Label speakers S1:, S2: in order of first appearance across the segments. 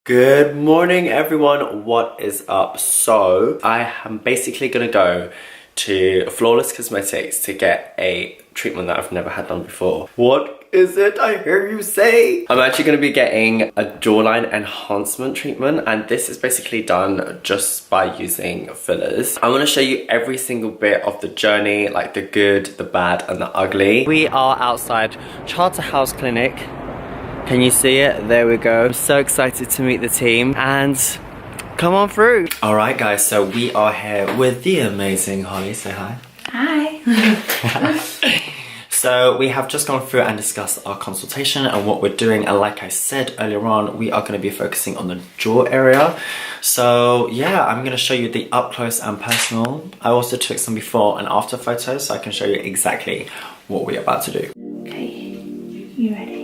S1: Good morning everyone, what is up? So I am basically gonna go to Flawless Cosmetics to get a treatment that I've never had done before. What is it I hear you say? I'm actually gonna be getting a jawline enhancement treatment, and this is basically done just by using fillers. I wanna show you every single bit of the journey, like the good, the bad and the ugly. We are outside Charterhouse Clinic. Can you see it? There we go. I'm so excited to meet the team and come on through. All right guys, so we are here with the amazing Holly. Say hi.
S2: Hi.
S1: So we have just gone through and discussed our consultation and what we're doing, and like I said earlier on, we are going to be focusing on the jaw area. So yeah, I'm going to show you the up close and personal. I also took some before and after photos so I can show you exactly what we're about to do.
S2: Okay, you ready?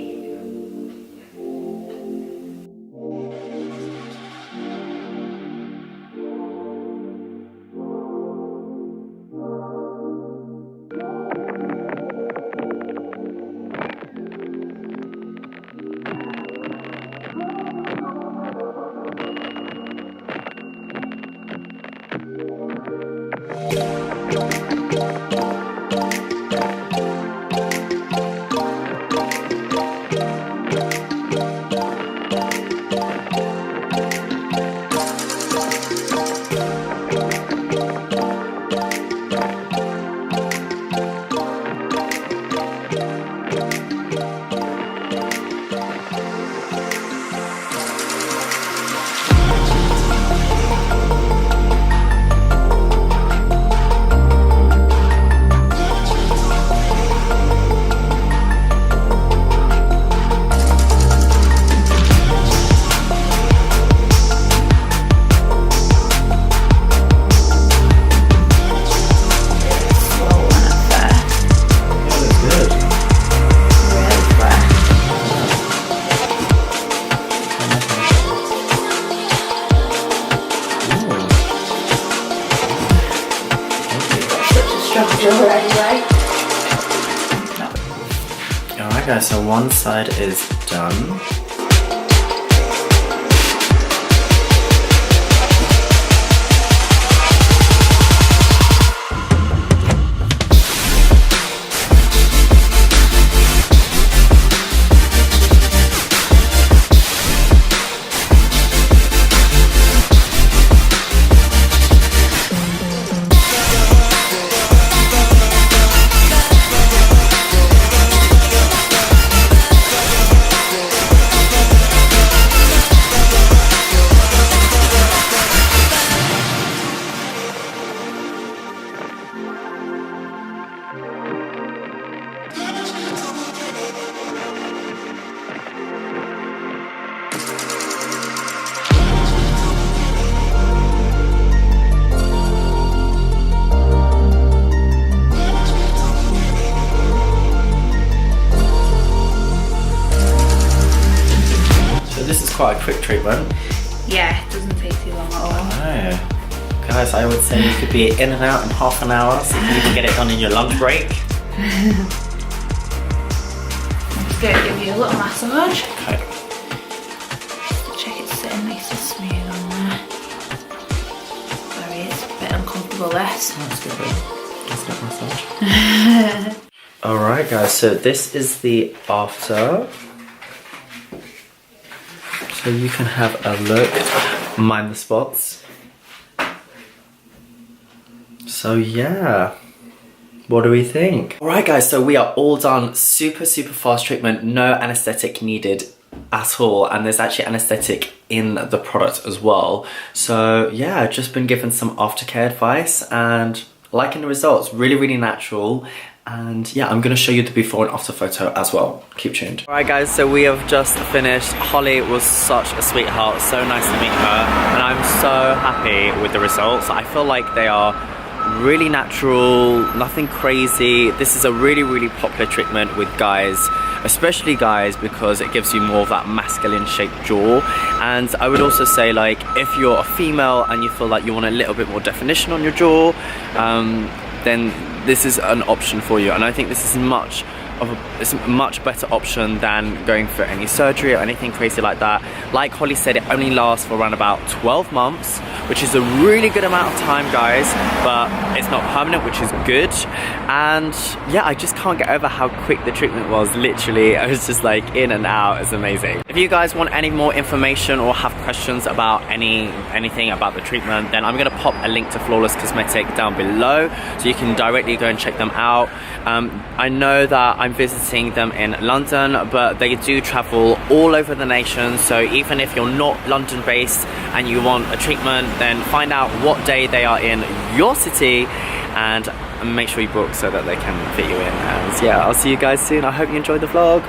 S1: Alright guys, so one side is done. Quite a quick treatment.
S2: Yeah, it doesn't take too long at all.
S1: I know. Guys, I would say you could be in and out in half an hour, so you can even get it done in your lunch break.
S2: I'm just going to give you a little massage.
S1: Okay.
S2: Just to check it's sitting nice and smooth on there. Sorry, it's a bit uncomfortable this.
S1: Oh, that's good. That's good massage. Alright guys, so this is the after. So you can have a look, mind the spots. So yeah, what do we think? Alright guys, so we are all done. Super fast treatment, no anesthetic needed at all, and there's actually anesthetic in the product as well. So yeah, just been given some aftercare advice and liking the results, really natural. And yeah, I'm gonna show you the before and after photo as well. Keep tuned. Alright guys, so we have just finished. Holly was such a sweetheart, so nice to meet her, and I'm so happy with the results. I feel like they are really natural, nothing crazy. This is a really popular treatment with guys, especially guys, because it gives you more of that masculine shaped jaw. And I would also say, like, if you're a female and you feel like you want a little bit more definition on your jaw, then this is an option for you. And I think this is much it's a much better option than going for any surgery or anything crazy like that. Like Holly said, it only lasts for around about 12 months, which is a really good amount of time, guys, but it's not permanent, which is good. And yeah, I just can't get over how quick the treatment was. Literally, I was just like in and out. It's amazing. If you guys want any more information or have questions about anything about the treatment, then I'm gonna pop a link to Flawless Cosmetic down below, so you can directly go and check them out. I know that I'm visiting them in London, but they do travel all over the nation, so even if you're not London based and you want a treatment, then find out what day they are in your city and make sure you book so that they can fit you in. And yeah, I'll see you guys soon. I hope you enjoyed the vlog.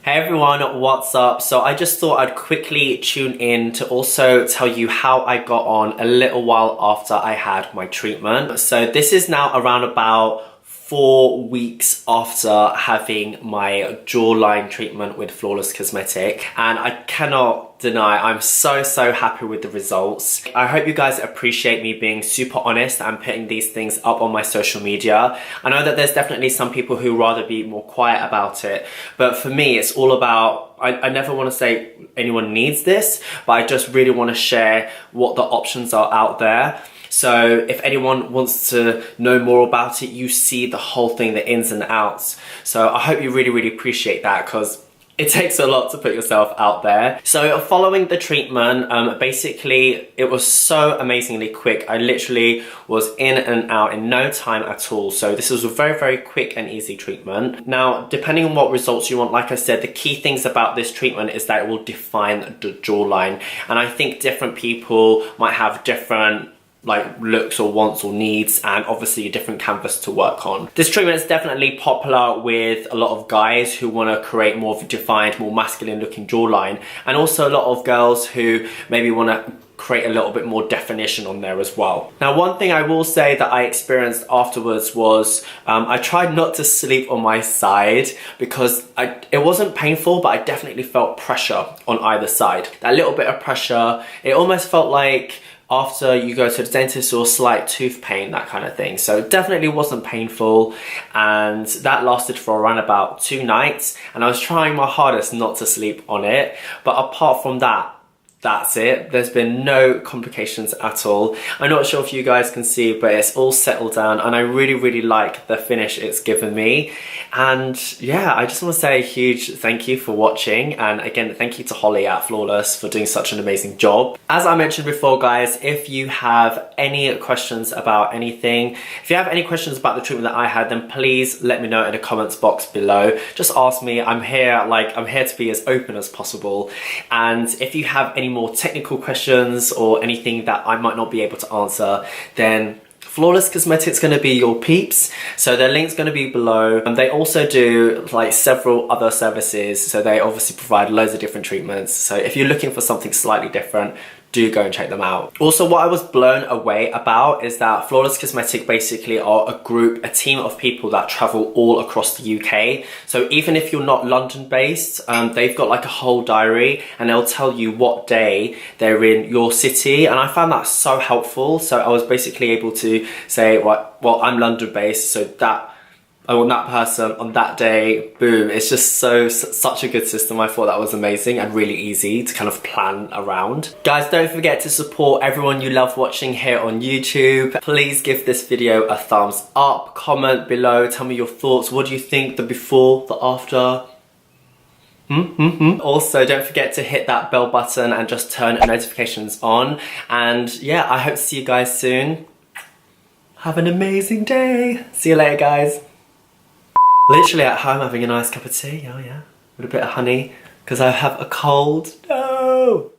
S1: Hey everyone, what's up? So I just thought I'd quickly tune in to also tell you how I got on a little while after I had my treatment. So this is now around about 4 weeks after having my jawline treatment with Flawless Cosmetic, and I cannot deny I'm so happy with the results. I hope you guys appreciate me being super honest and putting these things up on my social media. I know that there's definitely some people who rather be more quiet about it, but for me it's all about, I never want to say anyone needs this, but I just really want to share what the options are out there. So if anyone wants to know more about it, you see the whole thing, the ins and outs. So I hope you really appreciate that, because it takes a lot to put yourself out there. So following the treatment, basically it was so amazingly quick. I literally was in and out in no time at all. So this was a very quick and easy treatment. Now, depending on what results you want, like I said, the key things about this treatment is that it will define the jawline. And I think different people might have different like looks or wants or needs, and obviously a different canvas to work on. This treatment is definitely popular with a lot of guys who want to create more of a defined, more masculine looking jawline, and also a lot of girls who maybe want to create a little bit more definition on there as well. Now, one thing I will say that I experienced afterwards was I tried not to sleep on my side, because it wasn't painful, but I definitely felt pressure on either side. That little bit of pressure, it almost felt like after you go to the dentist or slight tooth pain, that kind of thing. So it definitely wasn't painful, and that lasted for around about 2 nights, and I was trying my hardest not to sleep on it. But apart from that, that's it. There's been no complications at all. I'm not sure if you guys can see, but it's all settled down, and I really like the finish it's given me. And yeah, I just want to say a huge thank you for watching, and again, thank you to Holly at Flawless for doing such an amazing job. As I mentioned before, guys, if you have any questions about anything, if you have any questions about the treatment that I had, then please let me know in the comments box below. Just ask me. I'm here to be as open as possible. And if you have any more technical questions or anything that I might not be able to answer, then Flawless Cosmetic's going to be your peeps. So their link's going to be below, and they also do like several other services, so they obviously provide loads of different treatments. So if you're looking for something slightly different, do go and check them out. Also, what I was blown away about is that Flawless Cosmetic basically are a team of people that travel all across the UK. So even if you're not London based, they've got like a whole diary, and they'll tell you what day they're in your city. And I found that so helpful. So I was basically able to say, well, I'm London based, so that I want that person on that day, boom. It's just such a good system. I thought that was amazing and really easy to kind of plan around. Guys, don't forget to support everyone you love watching here on YouTube. Please give this video a thumbs up, comment below, tell me your thoughts. What do you think, the before, the after? Also, don't forget to hit that bell button and just turn notifications on. And yeah, I hope to see you guys soon. Have an amazing day. See you later, guys. Literally at home having a nice cup of tea, oh yeah, with a bit of honey, because I have a cold. No!